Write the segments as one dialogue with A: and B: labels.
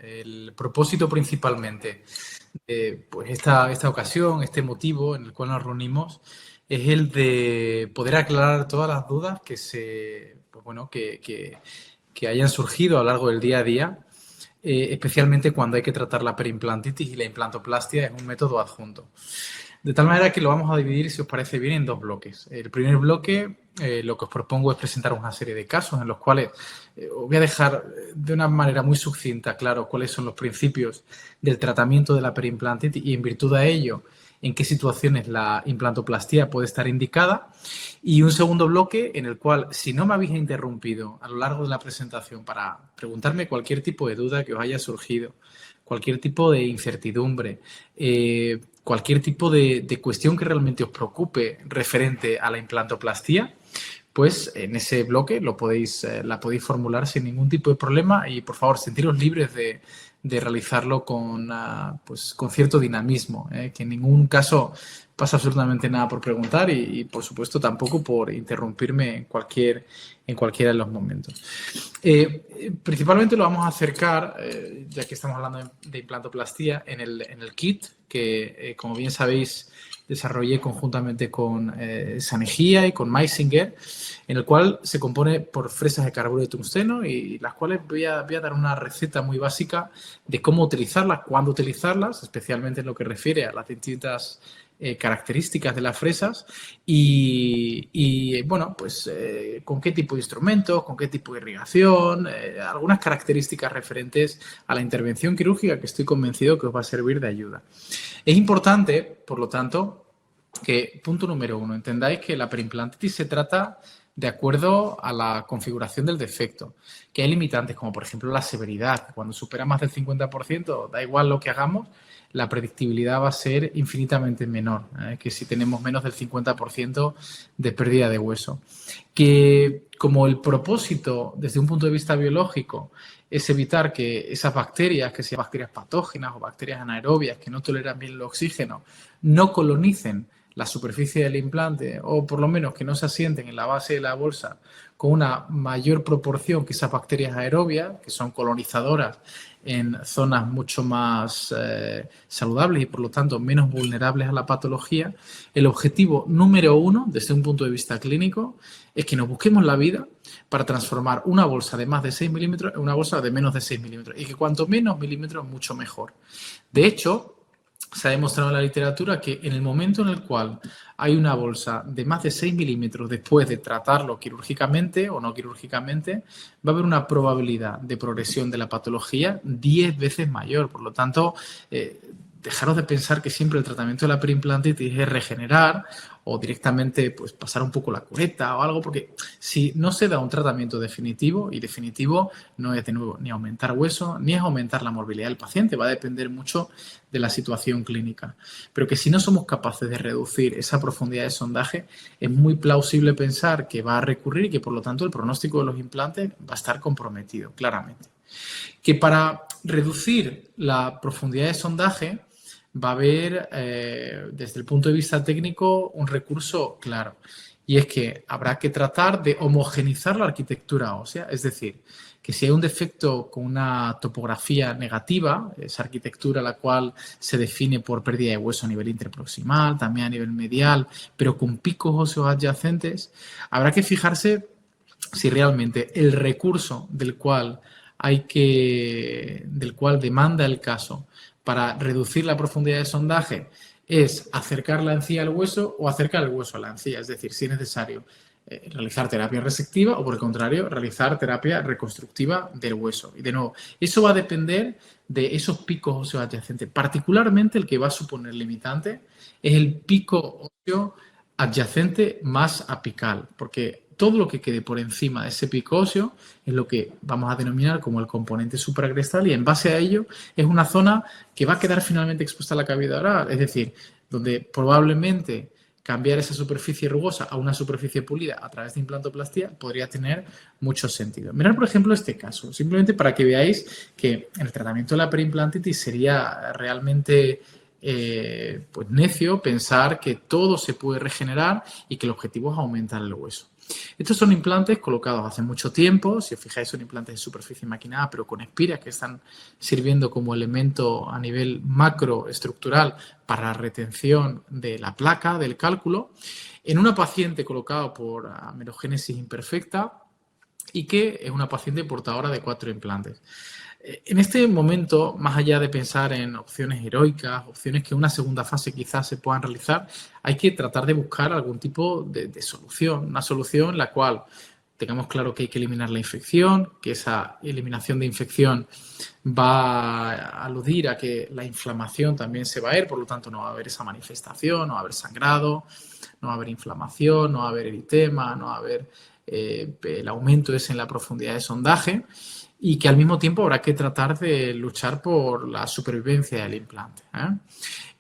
A: el propósito principalmente de pues esta ocasión, este motivo en el cual nos reunimos, es el de poder aclarar todas las dudas que hayan surgido a lo largo del día a día, especialmente cuando hay que tratar la perimplantitis y la implantoplastia es un método adjunto. De tal manera que lo vamos a dividir, si os parece bien, en dos bloques. El primer bloque, lo que os propongo es presentar una serie de casos en los cuales os voy a dejar de una manera muy sucinta claro cuáles son los principios del tratamiento de la perimplantitis y, en virtud de ello, en qué situaciones la implantoplastia puede estar indicada. Y un segundo bloque en el cual, si no me habéis interrumpido a lo largo de la presentación para preguntarme cualquier tipo de duda que os haya surgido, cualquier tipo de incertidumbre, cualquier tipo de cuestión que realmente os preocupe referente a la implantoplastia, pues en ese bloque la podéis formular sin ningún tipo de problema y, por favor, sentiros libres de realizarlo con cierto dinamismo, que en ningún caso pasa absolutamente nada por preguntar y por supuesto, tampoco por interrumpirme en cualquiera de los momentos. Principalmente lo vamos a acercar, ya que estamos hablando de implantoplastia, en el kit que, como bien sabéis, desarrollé conjuntamente con Sanejía y con Meisinger, en el cual se compone por fresas de carburo de tungsteno y las cuales voy a dar una receta muy básica de cómo utilizarlas, cuándo utilizarlas, especialmente en lo que refiere a las distintas características de las fresas y con qué tipo de instrumentos, con qué tipo de irrigación, algunas características referentes a la intervención quirúrgica que estoy convencido que os va a servir de ayuda. Es importante, por lo tanto, que, punto número 1, entendáis que la perimplantitis se trata de acuerdo a la configuración del defecto, que hay limitantes como, por ejemplo, la severidad. Cuando supera más del 50%, da igual lo que hagamos, la predictibilidad va a ser infinitamente menor que si tenemos menos del 50% de pérdida de hueso. Que como el propósito, desde un punto de vista biológico, es evitar que esas bacterias, que sean bacterias patógenas o bacterias anaerobias que no toleran bien el oxígeno, no colonicen la superficie del implante o por lo menos que no se asienten en la base de la bolsa con una mayor proporción que esas bacterias aerobias, que son colonizadoras en zonas mucho más saludables y por lo tanto menos vulnerables a la patología, el objetivo número 1 desde un punto de vista clínico es que nos busquemos la vida para transformar una bolsa de más de 6 milímetros en una bolsa de menos de 6 milímetros y que cuanto menos milímetros mucho mejor. De hecho, se ha demostrado en la literatura que en el momento en el cual hay una bolsa de más de 6 milímetros después de tratarlo quirúrgicamente o no quirúrgicamente, va a haber una probabilidad de progresión de la patología 10 veces mayor. Por lo tanto, dejaros de pensar que siempre el tratamiento de la perimplantitis es regenerar o directamente pues, pasar un poco la cureta o algo, porque si no se da un tratamiento definitivo, y definitivo no es de nuevo ni aumentar hueso, ni es aumentar la morbilidad del paciente, va a depender mucho de la situación clínica, pero que si no somos capaces de reducir esa profundidad de sondaje, es muy plausible pensar que va a recurrir y que por lo tanto el pronóstico de los implantes va a estar comprometido, claramente. Que para reducir la profundidad de sondaje va a haber, desde el punto de vista técnico, un recurso claro. Y es que habrá que tratar de homogenizar la arquitectura ósea. Es decir, que si hay un defecto con una topografía negativa, esa arquitectura la cual se define por pérdida de hueso a nivel interproximal, también a nivel medial, pero con picos óseos adyacentes, habrá que fijarse si realmente el recurso del cual demanda el caso para reducir la profundidad de sondaje es acercar la encía al hueso o acercar el hueso a la encía, es decir, si es necesario realizar terapia resectiva o, por el contrario, realizar terapia reconstructiva del hueso. Y, de nuevo, eso va a depender de esos picos óseos adyacentes. Particularmente el que va a suponer limitante es el pico óseo adyacente más apical, porque todo lo que quede por encima de ese pico óseo es lo que vamos a denominar como el componente supracrestal y en base a ello es una zona que va a quedar finalmente expuesta a la cavidad oral, es decir, donde probablemente cambiar esa superficie rugosa a una superficie pulida a través de implantoplastia podría tener mucho sentido. Mirad, por ejemplo, este caso, simplemente para que veáis que en el tratamiento de la perimplantitis sería realmente pues necio pensar que todo se puede regenerar y que el objetivo es aumentar el hueso. Estos son implantes colocados hace mucho tiempo. Si os fijáis, son implantes de superficie maquinada, pero con espiras que están sirviendo como elemento a nivel macroestructural para la retención de la placa, del cálculo, en una paciente colocada por amenogénesis imperfecta y que es una paciente portadora de 4 implantes. En este momento, más allá de pensar en opciones heroicas, opciones que en una segunda fase quizás se puedan realizar, hay que tratar de buscar algún tipo de solución, una solución en la cual tengamos claro que hay que eliminar la infección, que esa eliminación de infección va a aludir a que la inflamación también se va a ir, por lo tanto no va a haber esa manifestación, no va a haber sangrado, no va a haber inflamación, no va a haber eritema, no va a haber el aumento ese en la profundidad de sondaje, y que al mismo tiempo habrá que tratar de luchar por la supervivencia del implante.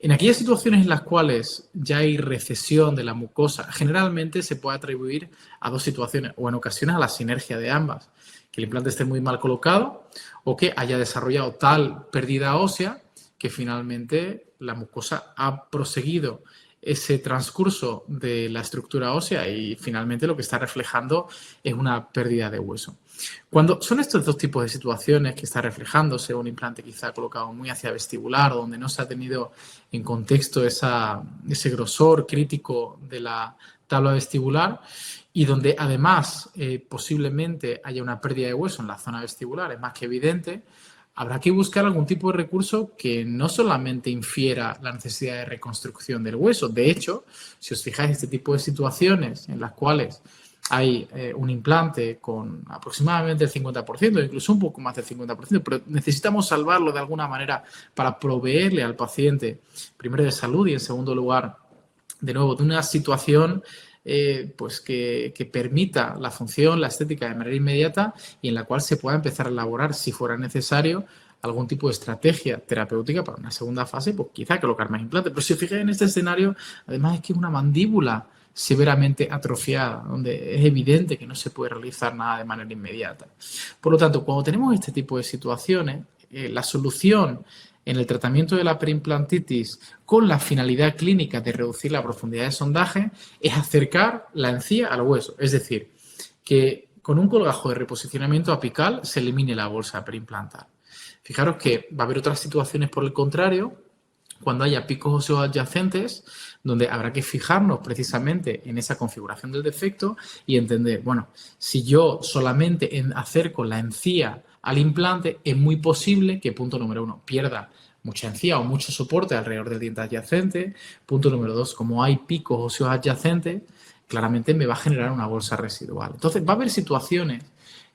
A: En aquellas situaciones en las cuales ya hay recesión de la mucosa, generalmente se puede atribuir a 2 situaciones, o en ocasiones a la sinergia de ambas, que el implante esté muy mal colocado o que haya desarrollado tal pérdida ósea que finalmente la mucosa ha proseguido ese transcurso de la estructura ósea y finalmente lo que está reflejando es una pérdida de hueso. Cuando son estos 2 tipos de situaciones que está reflejándose, un implante quizá colocado muy hacia vestibular, donde no se ha tenido en contexto ese grosor crítico de la tabla vestibular y donde además posiblemente haya una pérdida de hueso en la zona vestibular, es más que evidente, habrá que buscar algún tipo de recurso que no solamente infiera la necesidad de reconstrucción del hueso. De hecho, si os fijáis, este tipo de situaciones en las cuales hay un implante con aproximadamente el 50%, incluso un poco más del 50%, pero necesitamos salvarlo de alguna manera para proveerle al paciente, primero de salud y en segundo lugar, de nuevo, de una situación pues que permita la función, la estética de manera inmediata y en la cual se pueda empezar a elaborar, si fuera necesario, algún tipo de estrategia terapéutica para una segunda fase, pues quizá colocar más implantes. Pero si os fijáis en este escenario, además es que es una mandíbula severamente atrofiada, donde es evidente que no se puede realizar nada de manera inmediata. Por lo tanto, cuando tenemos este tipo de situaciones, la solución en el tratamiento de la perimplantitis con la finalidad clínica de reducir la profundidad de sondaje es acercar la encía al hueso, es decir, que con un colgajo de reposicionamiento apical se elimine la bolsa perimplantar. Fijaros que va a haber otras situaciones por el contrario, cuando haya picos óseos adyacentes, donde habrá que fijarnos precisamente en esa configuración del defecto y entender, bueno, si yo solamente acerco la encía al implante, es muy posible que, punto número 1, pierda mucha encía o mucho soporte alrededor del diente adyacente. Punto número 2, como hay picos óseos adyacentes, claramente me va a generar una bolsa residual. Entonces, va a haber situaciones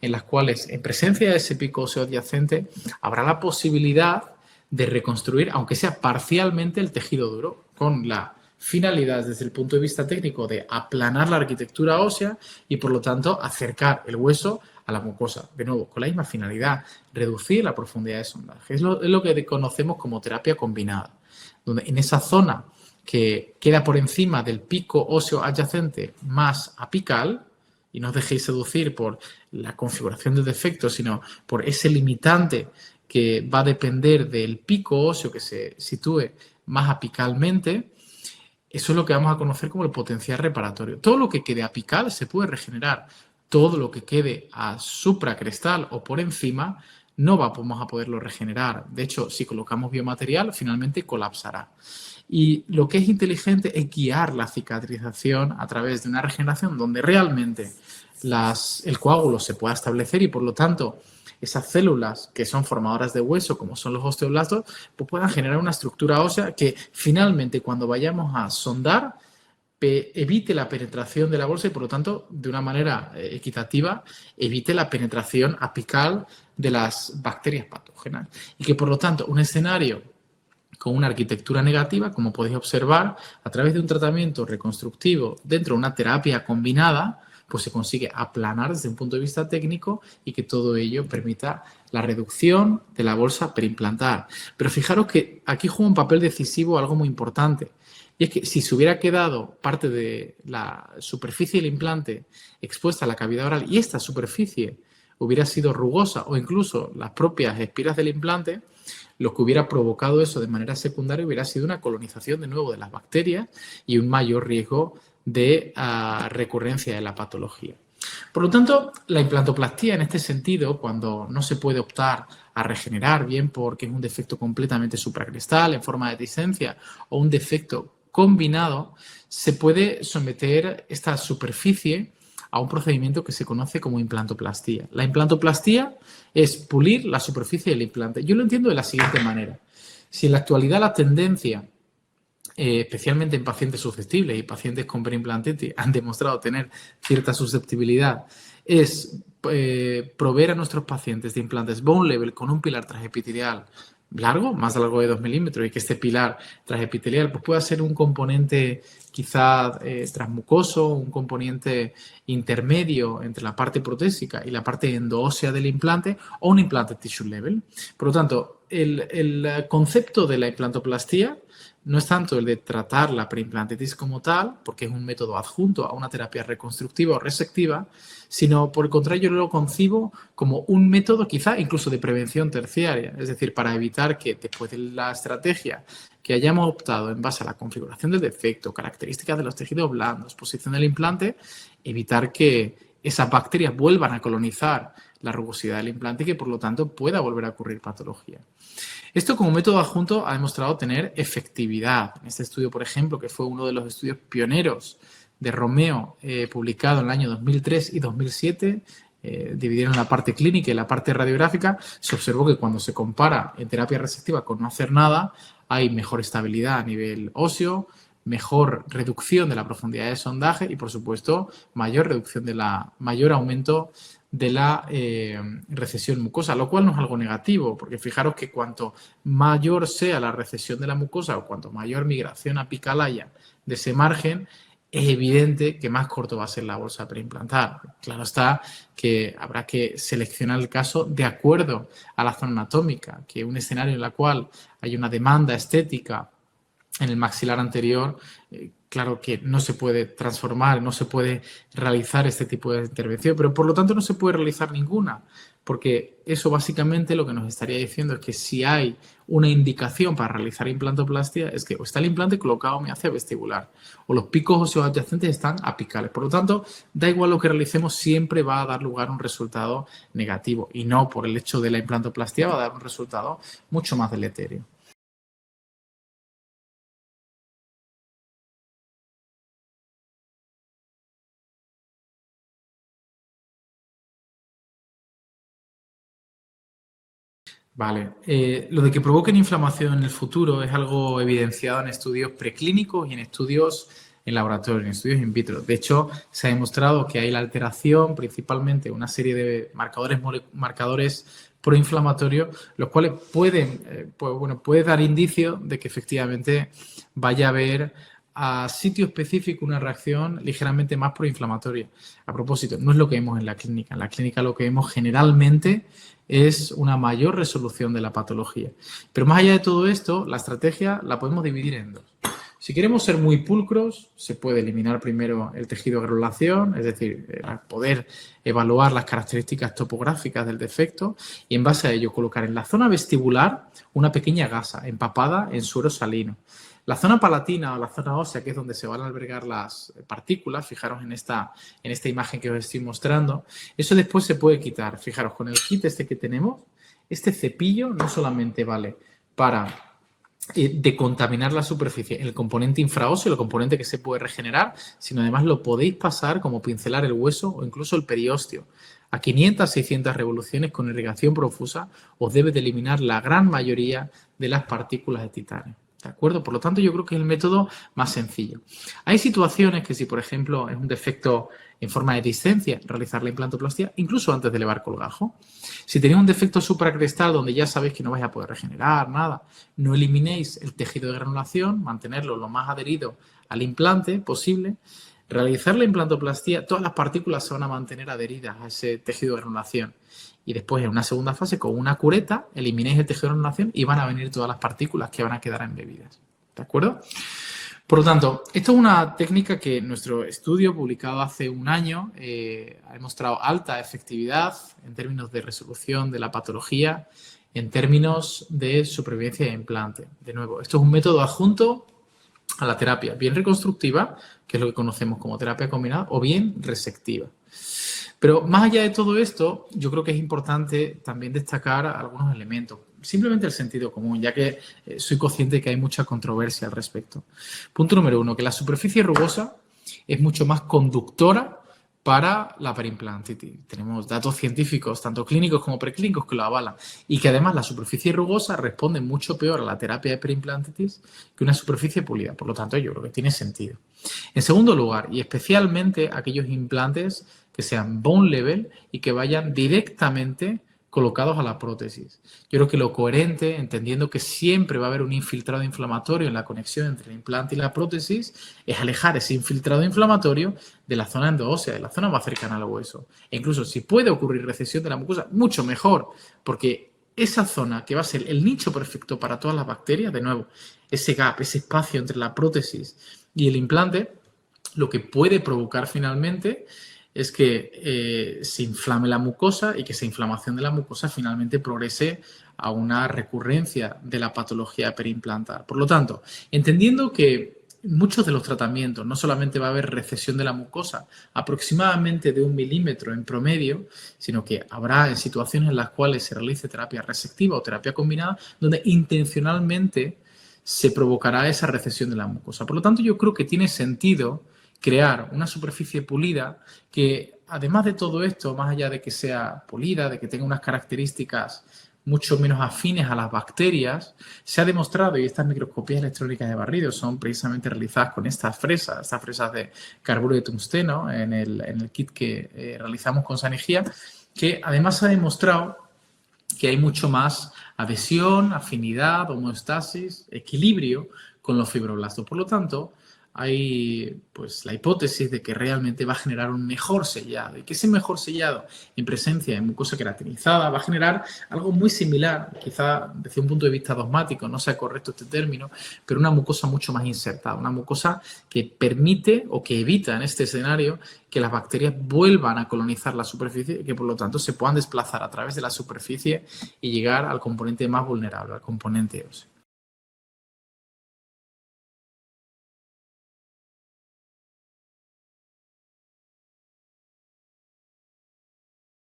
A: en las cuales, en presencia de ese pico óseo adyacente, habrá la posibilidad de reconstruir, aunque sea parcialmente, el tejido duro, con la finalidad desde el punto de vista técnico de aplanar la arquitectura ósea y, por lo tanto, acercar el hueso a la mucosa. De nuevo, con la misma finalidad, reducir la profundidad de sondaje. Es lo que conocemos como terapia combinada, donde en esa zona que queda por encima del pico óseo adyacente más apical, y no os dejéis seducir por la configuración del defecto, sino por ese limitante que va a depender del pico óseo que se sitúe más apicalmente, eso es lo que vamos a conocer como el potencial reparatorio. Todo lo que quede apical se puede regenerar. Todo lo que quede a supracrestal o por encima no vamos a poderlo regenerar. De hecho, si colocamos biomaterial, finalmente colapsará. Y lo que es inteligente es guiar la cicatrización a través de una regeneración donde realmente el coágulo se pueda establecer y, por lo tanto, esas células que son formadoras de hueso, como son los osteoblastos, pues puedan generar una estructura ósea que finalmente, cuando vayamos a sondar, evite la penetración de la bolsa y, por lo tanto, de una manera equitativa, evite la penetración apical de las bacterias patógenas. Y que, por lo tanto, un escenario con una arquitectura negativa, como podéis observar, a través de un tratamiento reconstructivo dentro de una terapia combinada, pues se consigue aplanar desde un punto de vista técnico y que todo ello permita la reducción de la bolsa perimplantar. Pero fijaros que aquí juega un papel decisivo algo muy importante. Y es que si se hubiera quedado parte de la superficie del implante expuesta a la cavidad oral y esta superficie hubiera sido rugosa o incluso las propias espiras del implante, lo que hubiera provocado eso de manera secundaria hubiera sido una colonización de nuevo de las bacterias y un mayor riesgo de recurrencia de la patología. Por lo tanto, la implantoplastía en este sentido, cuando no se puede optar a regenerar, bien porque es un defecto completamente supracrestal en forma de dehiscencia o un defecto combinado, se puede someter esta superficie a un procedimiento que se conoce como implantoplastía. La implantoplastía es pulir la superficie del implante. Yo lo entiendo de la siguiente manera. Si en la actualidad la tendencia especialmente en pacientes susceptibles y pacientes con preimplantitis han demostrado tener cierta susceptibilidad, es proveer a nuestros pacientes de implantes bone level con un pilar transepitelial largo, más largo de 2 milímetros, y que este pilar transepitelial pues, pueda ser un componente quizá transmucoso, un componente intermedio entre la parte protésica y la parte endoósea del implante, o un implante tissue level. Por lo tanto, el concepto de la implantoplastía no es tanto el de tratar la preimplantitis como tal, porque es un método adjunto a una terapia reconstructiva o resectiva, sino por el contrario yo lo concibo como un método quizá incluso de prevención terciaria, es decir, para evitar que después de la estrategia que hayamos optado en base a la configuración del defecto, características de los tejidos blandos, posición del implante, evitar que esas bacterias vuelvan a colonizar la rugosidad del implante y que por lo tanto pueda volver a ocurrir patología. Esto como método adjunto ha demostrado tener efectividad. En este estudio, por ejemplo, que fue uno de los estudios pioneros de Romeo, publicado en el año 2003 y 2007, dividieron la parte clínica y la parte radiográfica, se observó que cuando se compara en terapia resectiva con no hacer nada, hay mejor estabilidad a nivel óseo, mejor reducción de la profundidad de sondaje y, por supuesto, mayor aumento de la recesión mucosa, lo cual no es algo negativo, porque fijaros que cuanto mayor sea la recesión de la mucosa o cuanto mayor migración apical haya de ese margen, es evidente que más corto va a ser la bolsa preimplantar. Claro está que habrá que seleccionar el caso de acuerdo a la zona anatómica, que un escenario en el cual hay una demanda estética en el maxilar anterior, claro que no se puede transformar, no se puede realizar este tipo de intervención, pero por lo tanto no se puede realizar ninguna, porque eso básicamente lo que nos estaría diciendo es que si hay una indicación para realizar implantoplastia es que o está el implante colocado hacia vestibular o los picos óseos adyacentes están apicales. Por lo tanto, da igual lo que realicemos, siempre va a dar lugar a un resultado negativo y no por el hecho de la implantoplastia va a dar un resultado mucho más deletérea. Vale, lo de que provoquen inflamación en el futuro es algo evidenciado en estudios preclínicos y en estudios en laboratorio, en estudios in vitro. De hecho, se ha demostrado que hay la alteración, principalmente una serie de marcadores proinflamatorios, los cuales puede dar indicio de que efectivamente vaya a haber a sitio específico una reacción ligeramente más proinflamatoria. A propósito, no es lo que vemos en la clínica. En la clínica lo que vemos generalmente es una mayor resolución de la patología. Pero más allá de todo esto, la estrategia la podemos dividir en dos. Si queremos ser muy pulcros, se puede eliminar primero el tejido de granulación, es decir, poder evaluar las características topográficas del defecto y en base a ello colocar en la zona vestibular una pequeña gasa empapada en suero salino. La zona palatina o la zona ósea, que es donde se van a albergar las partículas, fijaros en esta imagen que os estoy mostrando, eso después se puede quitar. Fijaros, con el kit este que tenemos, este cepillo no solamente vale para decontaminar la superficie, el componente infraóseo, el componente que se puede regenerar, sino además lo podéis pasar como pincelar el hueso o incluso el periósteo. A 500, 600 revoluciones con irrigación profusa os debe de eliminar la gran mayoría de las partículas de titanio. ¿De acuerdo? Por lo tanto, yo creo que es el método más sencillo. Hay situaciones que si, por ejemplo, es un defecto en forma de dehiscencia, realizar la implantoplastia incluso antes de elevar colgajo. Si tenéis un defecto supracrestal donde ya sabéis que no vais a poder regenerar nada, no eliminéis el tejido de granulación, mantenerlo lo más adherido al implante posible. Realizar la implantoplastia, todas las partículas se van a mantener adheridas a ese tejido de granulación. Y después, en una segunda fase, con una cureta, eliminéis el tejido de granulación y van a venir todas las partículas que van a quedar embebidas. ¿De acuerdo? Por lo tanto, esto es una técnica que nuestro estudio, publicado hace un año, ha demostrado alta efectividad en términos de resolución de la patología, en términos de supervivencia de implante. De nuevo, esto es un método adjunto a la terapia bien reconstructiva, que es lo que conocemos como terapia combinada, o bien resectiva. Pero más allá de todo esto, yo creo que es importante también destacar algunos elementos. Simplemente el sentido común, ya que soy consciente de que hay mucha controversia al respecto. Punto número 1, que la superficie rugosa es mucho más conductora para la perimplantitis. Tenemos datos científicos, tanto clínicos como preclínicos, que lo avalan. Y que además la superficie rugosa responde mucho peor a la terapia de perimplantitis que una superficie pulida. Por lo tanto, yo creo que tiene sentido. En segundo lugar, y especialmente aquellos implantes que sean bone level y que vayan directamente colocados a la prótesis. Yo creo que lo coherente, entendiendo que siempre va a haber un infiltrado inflamatorio en la conexión entre el implante y la prótesis, es alejar ese infiltrado inflamatorio de la zona endoósea, de la zona más cercana al hueso. E incluso si puede ocurrir recesión de la mucosa, mucho mejor, porque esa zona que va a ser el nicho perfecto para todas las bacterias, de nuevo, ese gap, ese espacio entre la prótesis y el implante, lo que puede provocar finalmente es que se inflame la mucosa y que esa inflamación de la mucosa finalmente progrese a una recurrencia de la patología periimplantar. Por lo tanto, entendiendo que muchos de los tratamientos no solamente va a haber recesión de la mucosa aproximadamente de 1 milímetro en promedio, sino que habrá en situaciones en las cuales se realice terapia resectiva o terapia combinada donde intencionalmente se provocará esa recesión de la mucosa. Por lo tanto, yo creo que tiene sentido crear una superficie pulida que, además de todo esto, más allá de que sea pulida, de que tenga unas características mucho menos afines a las bacterias, se ha demostrado, y estas microscopías electrónicas de barrido son precisamente realizadas con estas fresas de carburo de tungsteno en el kit que realizamos con Sanigía, que además se ha demostrado que hay mucho más adhesión, afinidad, homeostasis, equilibrio con los fibroblastos. Por lo tanto, hay pues la hipótesis de que realmente va a generar un mejor sellado y que ese mejor sellado en presencia de mucosa queratinizada va a generar algo muy similar, quizá desde un punto de vista dogmático no sea correcto este término, pero una mucosa mucho más insertada, una mucosa que permite o que evita en este escenario que las bacterias vuelvan a colonizar la superficie y que por lo tanto se puedan desplazar a través de la superficie y llegar al componente más vulnerable, al componente óseo.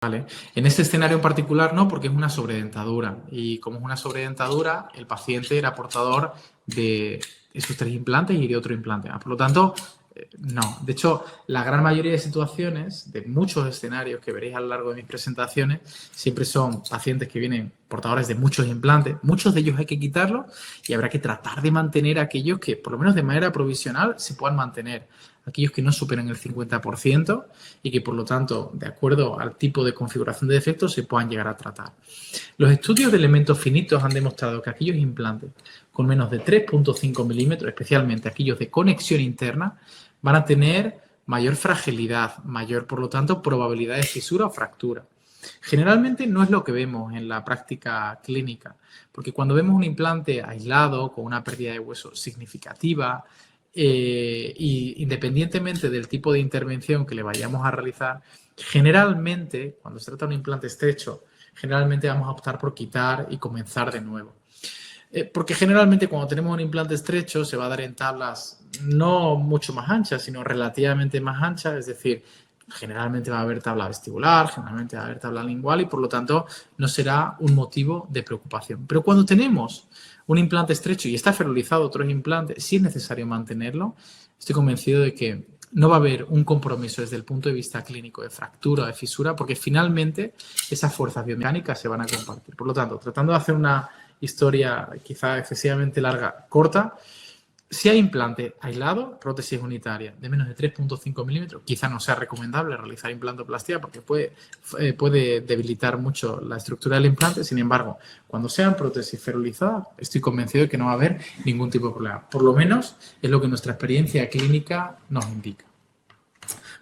A: Vale. En este escenario en particular no, porque es una sobredentadura y como es una sobredentadura, el paciente era portador de esos 3 implantes y de otro implante. Por lo tanto, no. De hecho, la gran mayoría de situaciones, de muchos escenarios que veréis a lo largo de mis presentaciones, siempre son pacientes que vienen portadores de muchos implantes. Muchos de ellos hay que quitarlos y habrá que tratar de mantener aquellos que, por lo menos de manera provisional, se puedan mantener. Aquellos que no superen el 50% y que, por lo tanto, de acuerdo al tipo de configuración de defectos, se puedan llegar a tratar. Los estudios de elementos finitos han demostrado que aquellos implantes con menos de 3,5 milímetros, especialmente aquellos de conexión interna, van a tener mayor fragilidad, mayor, por lo tanto, probabilidad de fisura o fractura. Generalmente no es lo que vemos en la práctica clínica, porque cuando vemos un implante aislado, con una pérdida de hueso significativa, y independientemente del tipo de intervención que le vayamos a realizar, generalmente, cuando se trata de un implante estrecho, generalmente vamos a optar por quitar y comenzar de nuevo. Porque generalmente cuando tenemos un implante estrecho se va a dar en tablas no mucho más anchas, sino relativamente más anchas, es decir, generalmente va a haber tabla vestibular, generalmente va a haber tabla lingual y por lo tanto no será un motivo de preocupación. Pero cuando tenemos un implante estrecho y está ferulizado otros implantes, sí es necesario mantenerlo. Estoy convencido de que no va a haber un compromiso desde el punto de vista clínico de fractura o de fisura porque finalmente esas fuerzas biomecánicas se van a compartir. Por lo tanto, tratando de hacer una historia quizá excesivamente larga, corta, si hay implante aislado, prótesis unitaria de menos de 3,5 milímetros, quizá no sea recomendable realizar implantoplastia porque puede debilitar mucho la estructura del implante. Sin embargo, cuando sean prótesis ferulizadas, estoy convencido de que no va a haber ningún tipo de problema. Por lo menos es lo que nuestra experiencia clínica nos indica.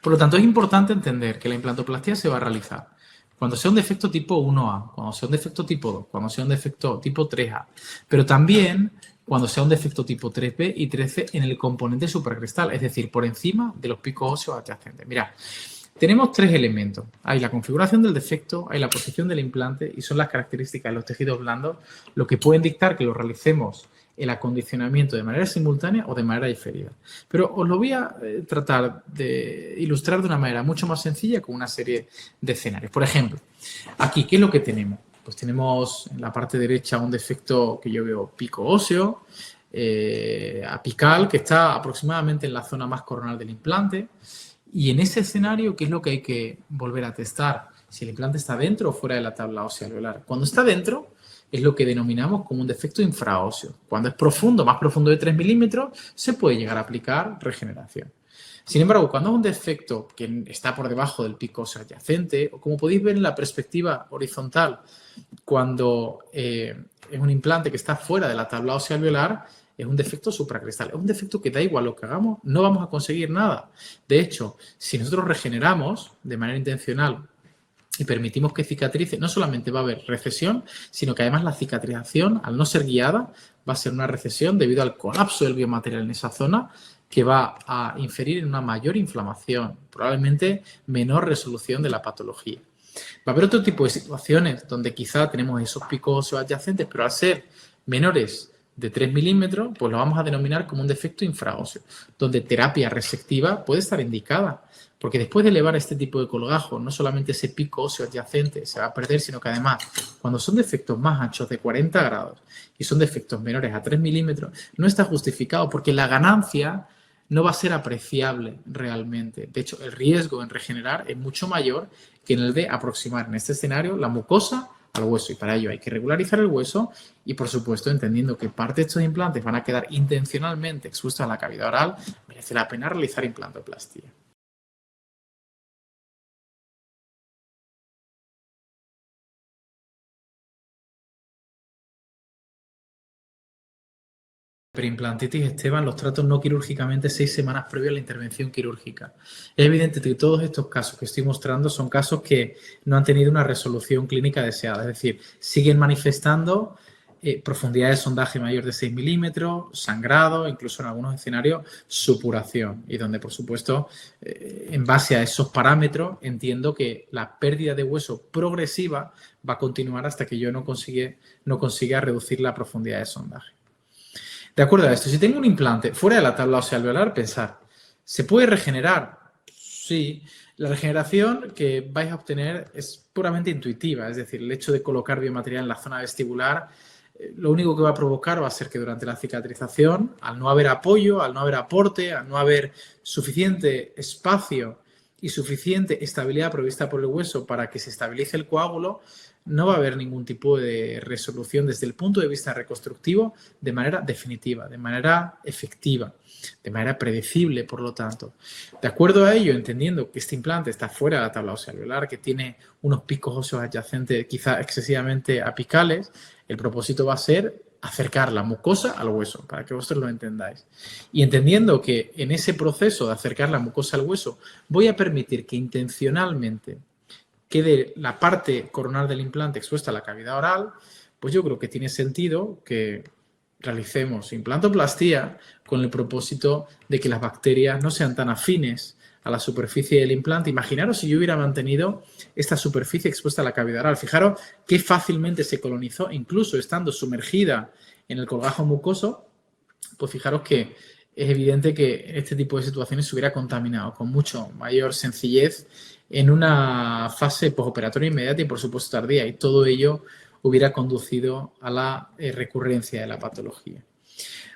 A: Por lo tanto, es importante entender que la implantoplastia se va a realizar cuando sea un defecto tipo 1A, cuando sea un defecto tipo 2, cuando sea un defecto tipo 3A, pero también cuando sea un defecto tipo 3B y 3C en el componente supercristal, es decir, por encima de los picos óseos adyacentes. Mirad, tenemos 3 elementos. Hay la configuración del defecto, hay la posición del implante y son las características de los tejidos blandos lo que pueden dictar que lo realicemos el acondicionamiento de manera simultánea o de manera diferida. Pero os lo voy a tratar de ilustrar de una manera mucho más sencilla con una serie de escenarios. Por ejemplo, aquí, ¿qué es lo que tenemos? Pues tenemos en la parte derecha un defecto que yo veo pico óseo, apical, que está aproximadamente en la zona más coronal del implante. Y en ese escenario, ¿qué es lo que hay que volver a testar? Si el implante está dentro o fuera de la tabla ósea alveolar. Cuando está dentro, es lo que denominamos como un defecto infraóseo. Cuando es profundo, más profundo de 3 milímetros, se puede llegar a aplicar regeneración. Sin embargo, cuando es un defecto que está por debajo del pico óseo adyacente, o como podéis ver en la perspectiva horizontal, cuando es un implante que está fuera de la tabla ósea alveolar, es un defecto supracristal. Es un defecto que da igual lo que hagamos, no vamos a conseguir nada. De hecho, si nosotros regeneramos de manera intencional y permitimos que cicatrice, no solamente va a haber recesión, sino que además la cicatrización, al no ser guiada, va a ser una recesión debido al colapso del biomaterial en esa zona, que va a inferir en una mayor inflamación, probablemente menor resolución de la patología. Va a haber otro tipo de situaciones donde quizá tenemos esos picos óseos adyacentes, pero al ser menores de 3 milímetros, pues lo vamos a denominar como un defecto infraóseo, donde terapia resectiva puede estar indicada, porque después de elevar este tipo de colgajo, no solamente ese pico óseo adyacente se va a perder, sino que además, cuando son defectos más anchos de 40 grados y son defectos menores a 3 milímetros, no está justificado porque la ganancia no va a ser apreciable realmente. De hecho, el riesgo en regenerar es mucho mayor que en el de aproximar en este escenario la mucosa al hueso, y para ello hay que regularizar el hueso y, por supuesto, entendiendo que parte de estos implantes van a quedar intencionalmente expuestos a la cavidad oral, merece la pena realizar implantoplastia. Preimplantitis, Esteban, los tratos no quirúrgicamente 6 semanas previo a la intervención quirúrgica. Es evidente que todos estos casos que estoy mostrando son casos que no han tenido una resolución clínica deseada, es decir, siguen manifestando profundidad de sondaje mayor de 6 milímetros, sangrado, incluso en algunos escenarios supuración, y donde, por supuesto, en base a esos parámetros, entiendo que la pérdida de hueso progresiva va a continuar hasta que yo no consiga reducir la profundidad de sondaje. De acuerdo a esto, si tengo un implante fuera de la tabla ósea alveolar, pensar, ¿se puede regenerar? Sí. La regeneración que vais a obtener es puramente intuitiva, es decir, el hecho de colocar biomaterial en la zona vestibular, lo único que va a provocar va a ser que durante la cicatrización, al no haber apoyo, al no haber aporte, al no haber suficiente espacio y suficiente estabilidad provista por el hueso para que se estabilice el coágulo, no va a haber ningún tipo de resolución desde el punto de vista reconstructivo de manera definitiva, de manera efectiva, de manera predecible, por lo tanto. De acuerdo a ello, entendiendo que este implante está fuera de la tabla ósea alveolar, que tiene unos picos óseos adyacentes quizá excesivamente apicales, el propósito va a ser acercar la mucosa al hueso, para que vosotros lo entendáis. Y entendiendo que en ese proceso de acercar la mucosa al hueso voy a permitir que intencionalmente quede la parte coronal del implante expuesta a la cavidad oral, pues yo creo que tiene sentido que realicemos implantoplastia con el propósito de que las bacterias no sean tan afines a la superficie del implante. Imaginaros si yo hubiera mantenido esta superficie expuesta a la cavidad oral. Fijaros qué fácilmente se colonizó, incluso estando sumergida en el colgajo mucoso, pues fijaros que es evidente que en este tipo de situaciones se hubiera contaminado con mucho mayor sencillez en una fase postoperatoria inmediata y, por supuesto, tardía, y todo ello hubiera conducido a la recurrencia de la patología.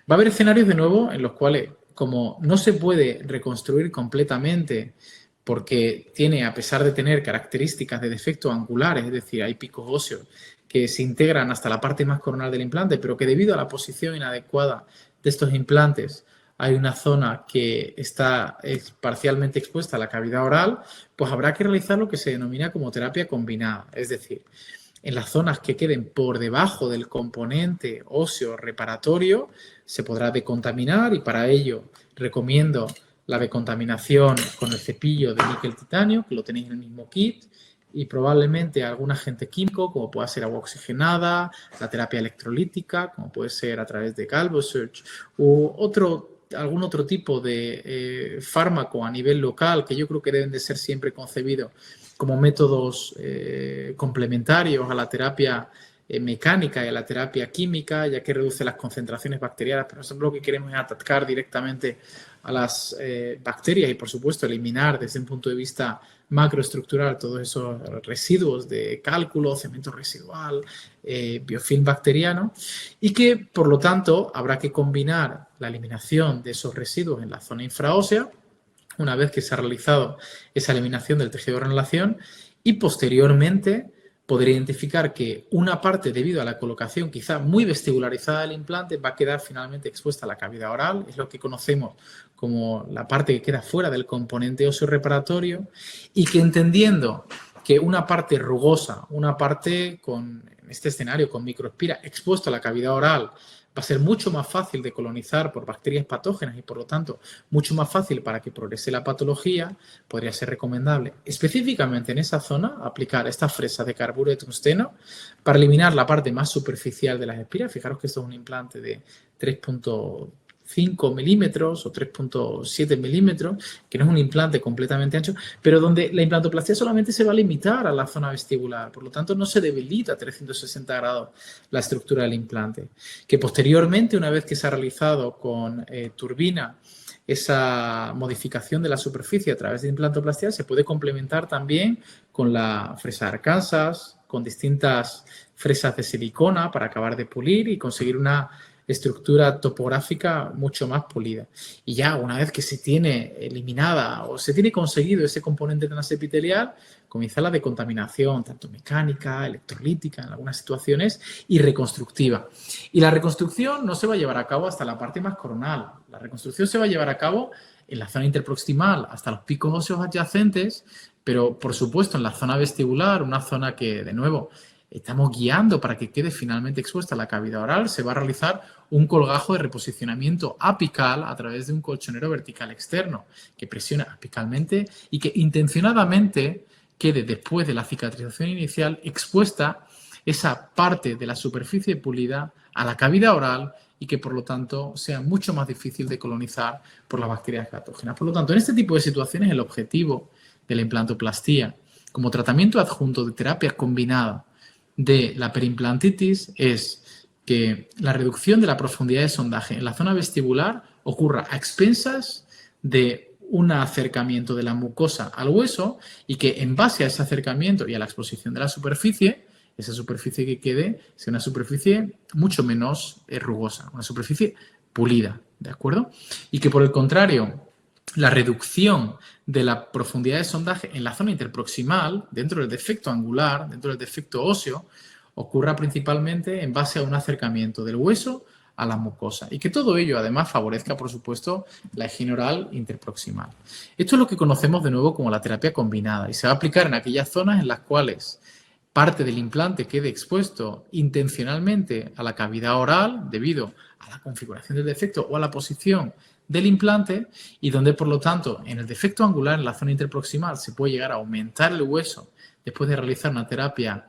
A: Va a haber escenarios, de nuevo, en los cuales, como no se puede reconstruir completamente porque tiene, a pesar de tener características de defecto angulares, es decir, hay picos óseos que se integran hasta la parte más coronal del implante, pero que debido a la posición inadecuada de estos implantes hay una zona que está parcialmente expuesta a la cavidad oral, pues habrá que realizar lo que se denomina como terapia combinada. Es decir, en las zonas que queden por debajo del componente óseo reparatorio se podrá decontaminar, y para ello recomiendo la decontaminación con el cepillo de níquel titanio, que lo tenéis en el mismo kit, y probablemente algún agente químico, como pueda ser agua oxigenada, la terapia electrolítica, como puede ser a través de Galvosurge, u algún otro tipo de fármaco a nivel local, que yo creo que deben de ser siempre concebidos como métodos complementarios a la terapia mecánica y a la terapia química, ya que reduce las concentraciones bacterianas, pero nosotros lo que queremos es atacar directamente a las bacterias y, por supuesto, eliminar desde un punto de vista macroestructural todos esos residuos de cálculo, cemento residual, biofilm bacteriano, y que, por lo tanto, habrá que combinar la eliminación de esos residuos en la zona infraósea, una vez que se ha realizado esa eliminación del tejido de renalación, y posteriormente poder identificar que una parte, debido a la colocación quizá muy vestibularizada del implante, va a quedar finalmente expuesta a la cavidad oral, es lo que conocemos como la parte que queda fuera del componente óseo reparatorio, y que entendiendo que una parte rugosa, una parte con, en este escenario con microespira expuesto a la cavidad oral, va a ser mucho más fácil de colonizar por bacterias patógenas y, por lo tanto, mucho más fácil para que progrese la patología, podría ser recomendable específicamente en esa zona aplicar estas fresas de carburo de tungsteno para eliminar la parte más superficial de las espiras. Fijaros que esto es un implante de 3,5 milímetros o 3,7 milímetros, que no es un implante completamente ancho, pero donde la implantoplastia solamente se va a limitar a la zona vestibular, por lo tanto no se debilita a 360 grados la estructura del implante, que posteriormente, una vez que se ha realizado con turbina esa modificación de la superficie a través de implantoplastia, se puede complementar también con la fresa de Arkansas, con distintas fresas de silicona para acabar de pulir y conseguir una estructura topográfica mucho más pulida. Y ya una vez que se tiene eliminada o se tiene conseguido ese componente transepitelial, comienza la decontaminación, tanto mecánica, electrolítica en algunas situaciones, y reconstructiva. Y la reconstrucción no se va a llevar a cabo hasta la parte más coronal. La reconstrucción se va a llevar a cabo en la zona interproximal hasta los picos óseos adyacentes, pero por supuesto en la zona vestibular, una zona que, de nuevo, estamos guiando para que quede finalmente expuesta a la cavidad oral, se va a realizar un colgajo de reposicionamiento apical a través de un colchonero vertical externo que presiona apicalmente y que intencionadamente quede, después de la cicatrización inicial, expuesta esa parte de la superficie pulida a la cavidad oral y que, por lo tanto, sea mucho más difícil de colonizar por las bacterias patógenas. Por lo tanto, en este tipo de situaciones, el objetivo de la implantoplastía como tratamiento adjunto de terapia combinada de la perimplantitis es que la reducción de la profundidad de sondaje en la zona vestibular ocurra a expensas de un acercamiento de la mucosa al hueso y que, en base a ese acercamiento y a la exposición de la superficie, esa superficie que quede sea una superficie mucho menos rugosa, una superficie pulida, ¿de acuerdo? Y que, por el contrario, la reducción de la profundidad de sondaje en la zona interproximal, dentro del defecto angular, dentro del defecto óseo, ocurra principalmente en base a un acercamiento del hueso a la mucosa y que todo ello además favorezca, por supuesto, la higiene oral interproximal. Esto es lo que conocemos de nuevo como la terapia combinada y se va a aplicar en aquellas zonas en las cuales parte del implante quede expuesto intencionalmente a la cavidad oral debido a la configuración del defecto o a la posición del implante y donde, por lo tanto, en el defecto angular, en la zona interproximal, se puede llegar a aumentar el hueso después de realizar una terapia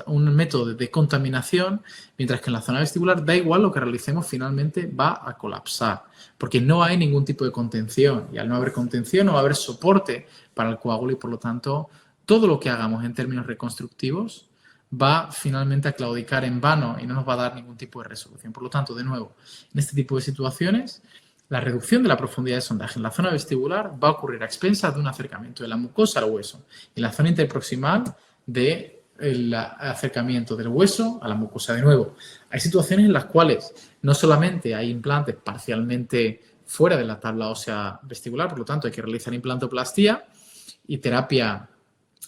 A: un método de decontaminación, mientras que en la zona vestibular da igual lo que realicemos, finalmente va a colapsar, porque no hay ningún tipo de contención y al no haber contención no va a haber soporte para el coágulo y, por lo tanto, todo lo que hagamos en términos reconstructivos va finalmente a claudicar en vano y no nos va a dar ningún tipo de resolución. Por lo tanto, de nuevo, en este tipo de situaciones, la reducción de la profundidad de sondaje en la zona vestibular va a ocurrir a expensas de un acercamiento de la mucosa al hueso. En la zona interproximal, del acercamiento del hueso a la mucosa. De nuevo, hay situaciones en las cuales no solamente hay implantes parcialmente fuera de la tabla ósea vestibular, por lo tanto hay que realizar implantoplastía y terapia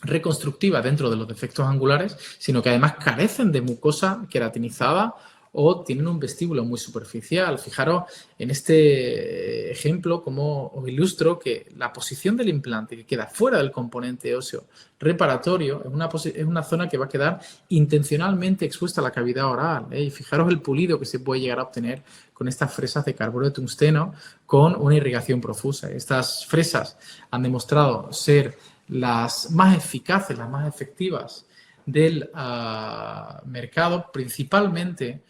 A: reconstructiva dentro de los defectos angulares, sino que además carecen de mucosa queratinizada o tienen un vestíbulo muy superficial. Fijaros en este ejemplo cómo os ilustro que la posición del implante que queda fuera del componente óseo reparatorio es una zona que va a quedar intencionalmente expuesta a la cavidad oral. Y fijaros el pulido que se puede llegar a obtener con estas fresas de carburo de tungsteno con una irrigación profusa. Estas fresas han demostrado ser las más eficaces, las más efectivas del mercado, principalmente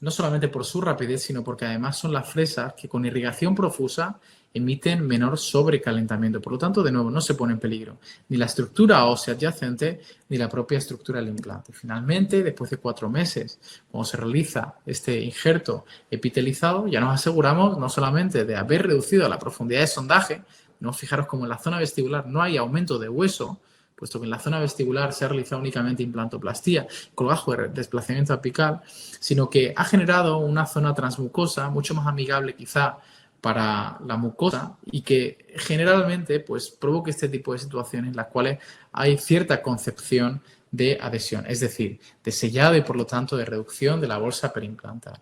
A: no solamente por su rapidez, sino porque además son las fresas que con irrigación profusa emiten menor sobrecalentamiento. Por lo tanto, de nuevo, no se pone en peligro ni la estructura ósea adyacente ni la propia estructura del implante. Finalmente, después de 4 meses, cuando se realiza este injerto epitelizado, ya nos aseguramos no solamente de haber reducido la profundidad de sondaje, no fijaros como en la zona vestibular no hay aumento de hueso, puesto que en la zona vestibular se ha realizado únicamente implantoplastía, colgajo de desplazamiento apical, sino que ha generado una zona transmucosa mucho más amigable quizá para la mucosa y que generalmente pues, provoca este tipo de situaciones en las cuales hay cierta concepción de adhesión, es decir, de sellado y por lo tanto de reducción de la bolsa perimplantar.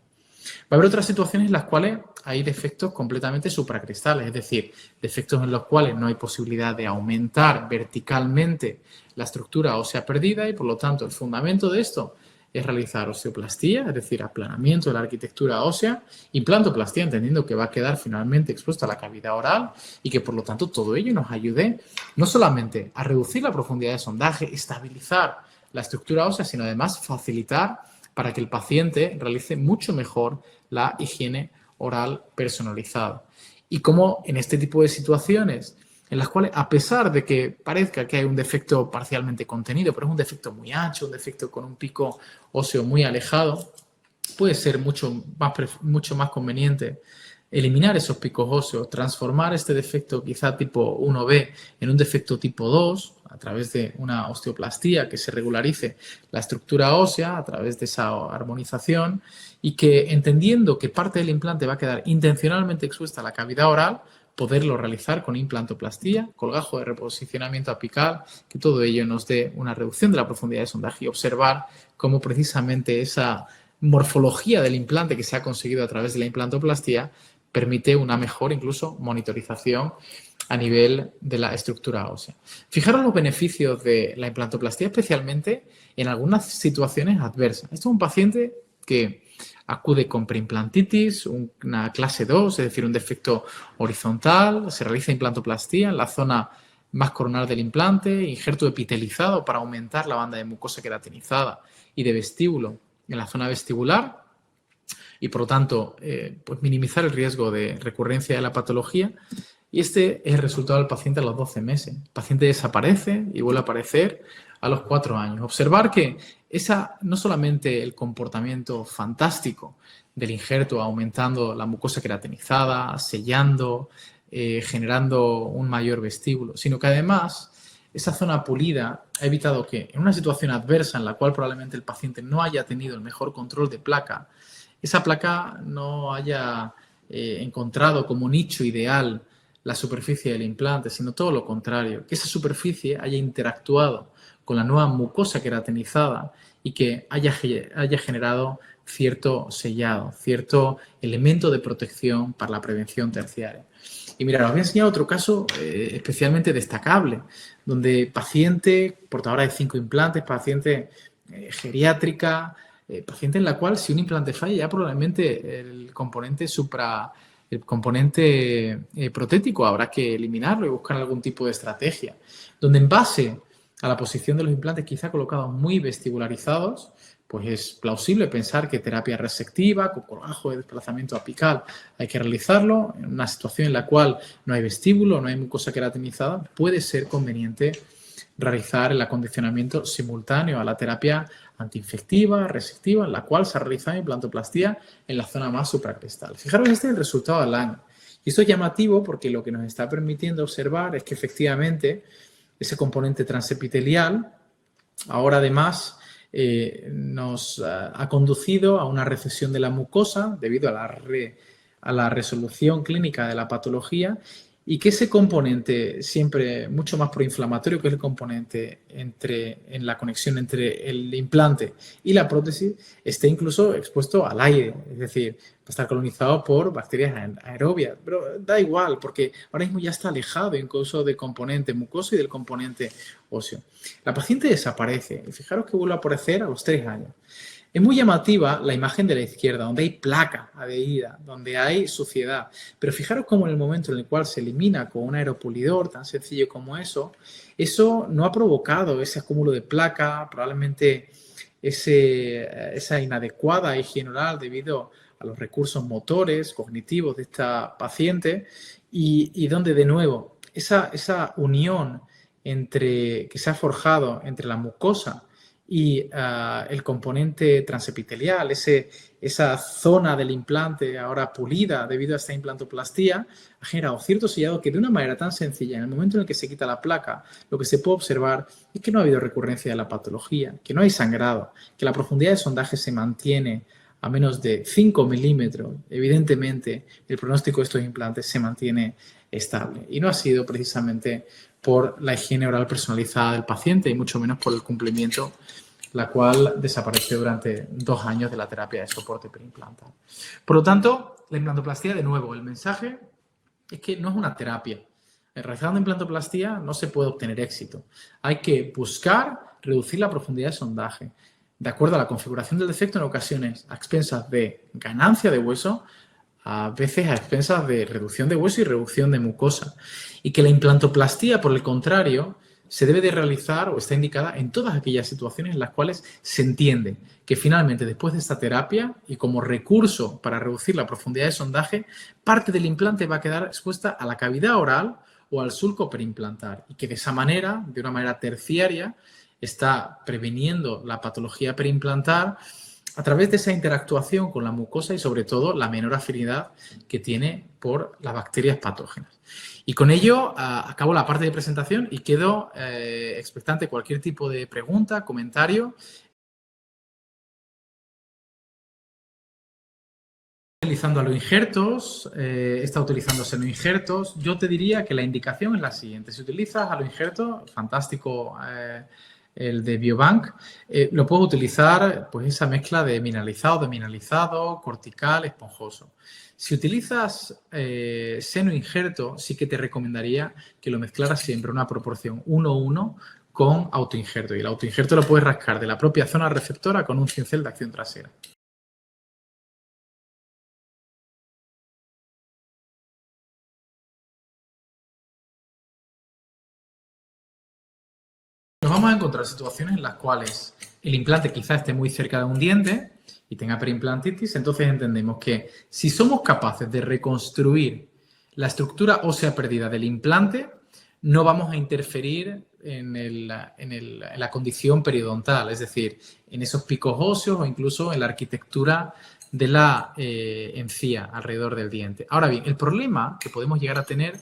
A: Va a haber otras situaciones en las cuales hay defectos completamente supracristales, es decir, defectos en los cuales no hay posibilidad de aumentar verticalmente la estructura ósea perdida y por lo tanto el fundamento de esto es realizar osteoplastía, es decir, aplanamiento de la arquitectura ósea, implantoplastía, entendiendo que va a quedar finalmente expuesta a la cavidad oral y que por lo tanto todo ello nos ayude no solamente a reducir la profundidad de sondaje, estabilizar la estructura ósea, sino además facilitar para que el paciente realice mucho mejor la higiene oral personalizada. Y como en este tipo de situaciones en las cuales, a pesar de que parezca que hay un defecto parcialmente contenido, pero es un defecto muy ancho, un defecto con un pico óseo muy alejado, puede ser mucho más conveniente eliminar esos picos óseos, transformar este defecto quizá tipo 1B en un defecto tipo 2 a través de una osteoplastía que se regularice la estructura ósea a través de esa armonización y que entendiendo que parte del implante va a quedar intencionalmente expuesta a la cavidad oral, poderlo realizar con implantoplastía, colgajo de reposicionamiento apical, que todo ello nos dé una reducción de la profundidad de sondaje y observar cómo precisamente esa morfología del implante que se ha conseguido a través de la implantoplastía permite una mejor incluso monitorización a nivel de la estructura ósea. Fijaros los beneficios de la implantoplastía, especialmente en algunas situaciones adversas. Esto es un paciente que acude con preimplantitis, una clase 2, es decir, un defecto horizontal, se realiza implantoplastía en la zona más coronal del implante, injerto epitelizado para aumentar la banda de mucosa queratinizada y de vestíbulo en la zona vestibular y, por lo tanto, pues minimizar el riesgo de recurrencia de la patología. Y este es el resultado del paciente a los 12 meses. El paciente desaparece y vuelve a aparecer a los 4 años. Observar que no solamente el comportamiento fantástico del injerto aumentando la mucosa queratinizada, sellando, generando un mayor vestíbulo, sino que además esa zona pulida ha evitado que en una situación adversa en la cual probablemente el paciente no haya tenido el mejor control de placa, esa placa no haya encontrado como nicho ideal la superficie del implante, sino todo lo contrario, que esa superficie haya interactuado con la nueva mucosa queratinizada y que haya generado cierto sellado, cierto elemento de protección para la prevención terciaria. Y mira, os voy a enseñar otro caso especialmente destacable, donde paciente portadora de 5 implantes, paciente geriátrica, paciente en la cual si un implante falla ya probablemente el componente protético habrá que eliminarlo y buscar algún tipo de estrategia, donde en base a la posición de los implantes quizá colocados muy vestibularizados, pues es plausible pensar que terapia resectiva con colgajo de desplazamiento apical hay que realizarlo. En una situación en la cual no hay vestíbulo, no hay mucosa queratinizada, puede ser conveniente realizar el acondicionamiento simultáneo a la terapia antiinfectiva, resectiva, en la cual se ha realizado implantoplastía en la zona más supracristal. Fijaros, este es el resultado al año. Y esto es llamativo porque lo que nos está permitiendo observar es que efectivamente ese componente transepitelial ahora además nos ha conducido a una recesión de la mucosa debido a la resolución clínica de la patología y que ese componente siempre mucho más proinflamatorio, que es el componente en la conexión entre el implante y la prótesis, esté incluso expuesto al aire, es decir, va a estar colonizado por bacterias aerobias, pero da igual porque ahora mismo ya está alejado incluso del componente mucoso y del componente óseo. La paciente desaparece y fijaros que vuelve a aparecer a los 3 años. Es muy llamativa la imagen de la izquierda, donde hay placa adherida, donde hay suciedad. Pero fijaros cómo en el momento en el cual se elimina con un aeropulidor tan sencillo como eso no ha provocado ese acúmulo de placa, probablemente esa inadecuada higiene oral debido a los recursos motores, cognitivos de esta paciente y donde, de nuevo, esa unión que se ha forjado entre la mucosa y el componente transepitelial, esa zona del implante ahora pulida debido a esta implantoplastía, ha generado cierto sellado que de una manera tan sencilla, en el momento en el que se quita la placa, lo que se puede observar es que no ha habido recurrencia de la patología, que no hay sangrado, que la profundidad de sondaje se mantiene a menos de 5 milímetros. Evidentemente, el pronóstico de estos implantes se mantiene estable y no ha sido precisamente por la higiene oral personalizada del paciente y mucho menos por el cumplimiento, la cual desapareció durante 2 años de la terapia de soporte periimplantar. Por lo tanto, la implantoplastía, de nuevo, el mensaje es que no es una terapia. Realizando implantoplastía no se puede obtener éxito. Hay que buscar reducir la profundidad de sondaje, de acuerdo a la configuración del defecto, en ocasiones a expensas de ganancia de hueso, a veces a expensas de reducción de hueso y reducción de mucosa. Y que la implantoplastía, por el contrario, se debe de realizar o está indicada en todas aquellas situaciones en las cuales se entiende que finalmente, después de esta terapia y como recurso para reducir la profundidad de sondaje, parte del implante va a quedar expuesta a la cavidad oral o al sulco periimplantar y que de esa manera, de una manera terciaria, está previniendo la patología periimplantar a través de esa interactuación con la mucosa y sobre todo la menor afinidad que tiene por las bacterias patógenas. Y con ello acabo la parte de presentación y quedo expectante de cualquier tipo de pregunta, comentario. Utilizando aloinjertos, está utilizando senoinjertos. Yo te diría que la indicación es la siguiente. Si utilizas aloinjertos, fantástico el de Biobank, lo puedes utilizar pues esa mezcla de mineralizado, cortical, esponjoso. Si utilizas senoinjerto, sí que te recomendaría que lo mezclaras siempre en una proporción 1:1 con autoinjerto. Y el autoinjerto lo puedes rascar de la propia zona receptora con un cincel de acción trasera. Nos vamos a encontrar situaciones en las cuales el implante quizá esté muy cerca de un diente y tenga periimplantitis, entonces entendemos que si somos capaces de reconstruir la estructura ósea perdida del implante, no vamos a interferir en la condición periodontal, es decir, en esos picos óseos o incluso en la arquitectura de la encía alrededor del diente. Ahora bien, el problema que podemos llegar a tener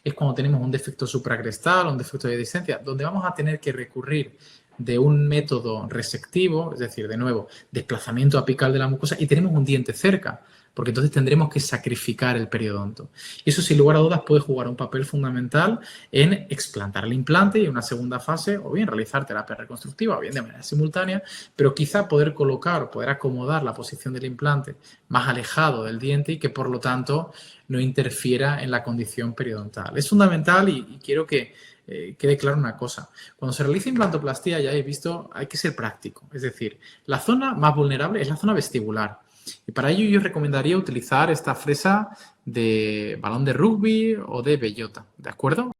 A: es cuando tenemos un defecto supracrestal o un defecto de distancia, donde vamos a tener que recurrir de un método resectivo, es decir, de nuevo, desplazamiento apical de la mucosa y tenemos un diente cerca, porque entonces tendremos que sacrificar el periodonto. Y eso, sin lugar a dudas, puede jugar un papel fundamental en explantar el implante y en una segunda fase, o bien realizar terapia reconstructiva, o bien de manera simultánea, pero quizá poder colocar o poder acomodar la posición del implante más alejado del diente y que, por lo tanto, no interfiera en la condición periodontal. Es fundamental y quiero que quede claro una cosa. Cuando se realiza implantoplastía, ya he visto, hay que ser práctico. Es decir, la zona más vulnerable es la zona vestibular. Y para ello yo recomendaría utilizar esta fresa de balón de rugby o de bellota, ¿de acuerdo?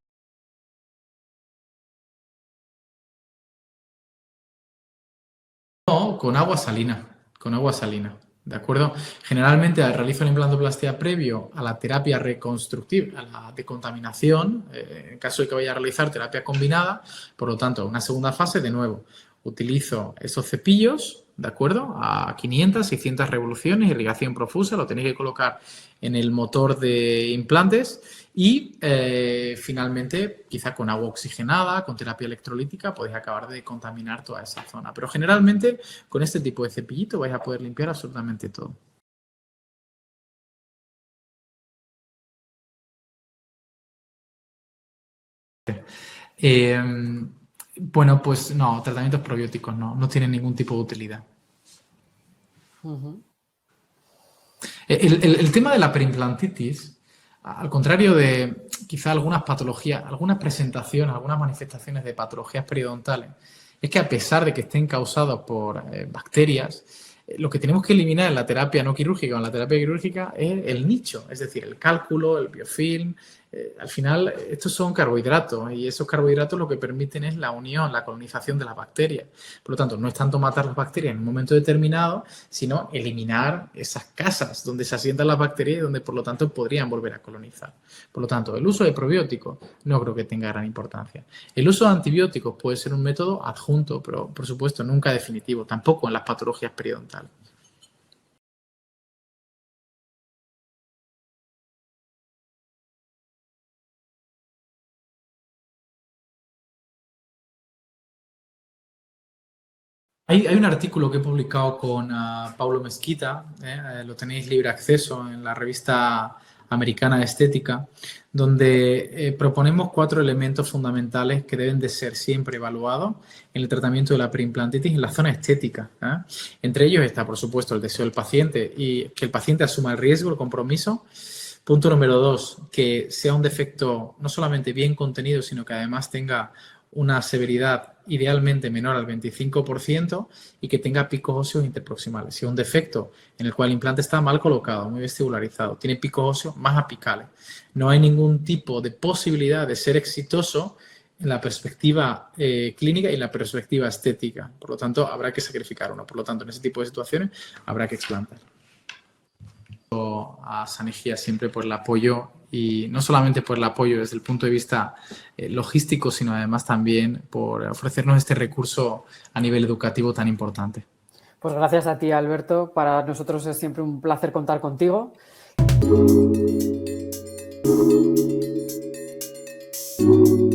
A: No, con agua salina, ¿de acuerdo? Generalmente realizo la implantoplastia previo a la terapia reconstructiva, a la decontaminación, en caso de que vaya a realizar terapia combinada, por lo tanto, una segunda fase, de nuevo, utilizo esos cepillos, ¿de acuerdo? A 500, 600 revoluciones, irrigación profusa, lo tenéis que colocar en el motor de implantes y finalmente, quizá con agua oxigenada, con terapia electrolítica, podéis acabar de contaminar toda esa zona. Pero generalmente con este tipo de cepillito vais a poder limpiar absolutamente todo. Eh, bueno, pues no, tratamientos probióticos no tienen ningún tipo de utilidad. El tema de la periimplantitis, al contrario de quizá algunas patologías, algunas presentaciones, algunas manifestaciones de patologías periodontales, es que a pesar de que estén causadas por bacterias, lo que tenemos que eliminar en la terapia no quirúrgica o en la terapia quirúrgica es el nicho, es decir, el cálculo, el biofilm, al final estos son carbohidratos y esos carbohidratos lo que permiten es la unión, la colonización de las bacterias. Por lo tanto, no es tanto matar las bacterias en un momento determinado, sino eliminar esas casas donde se asientan las bacterias y donde, por lo tanto, podrían volver a colonizar. Por lo tanto, el uso de probióticos no creo que tenga gran importancia. El uso de antibióticos puede ser un método adjunto, pero, por supuesto, nunca definitivo, tampoco en las patologías periodontales. Hay un artículo que he publicado con Paulo Mesquita, lo tenéis libre acceso en la revista americana de estética, donde proponemos 4 elementos fundamentales que deben de ser siempre evaluados en el tratamiento de la preimplantitis en la zona estética. Entre ellos está, por supuesto, el deseo del paciente y que el paciente asuma el riesgo, el compromiso. Punto número 2, que sea un defecto no solamente bien contenido, sino que además tenga una severidad idealmente menor al 25% y que tenga picos óseos interproximales. Si es un defecto en el cual el implante está mal colocado, muy vestibularizado, tiene picos óseos más apicales, no hay ningún tipo de posibilidad de ser exitoso en la perspectiva clínica y en la perspectiva estética. Por lo tanto, habrá que sacrificar uno. Por lo tanto, en ese tipo de situaciones habrá que explantar. A Sanegía siempre por el apoyo y no solamente por el apoyo desde el punto de vista logístico, sino además también por ofrecernos este recurso a nivel educativo tan importante.
B: Pues gracias a ti, Alberto. Para nosotros es siempre un placer contar contigo.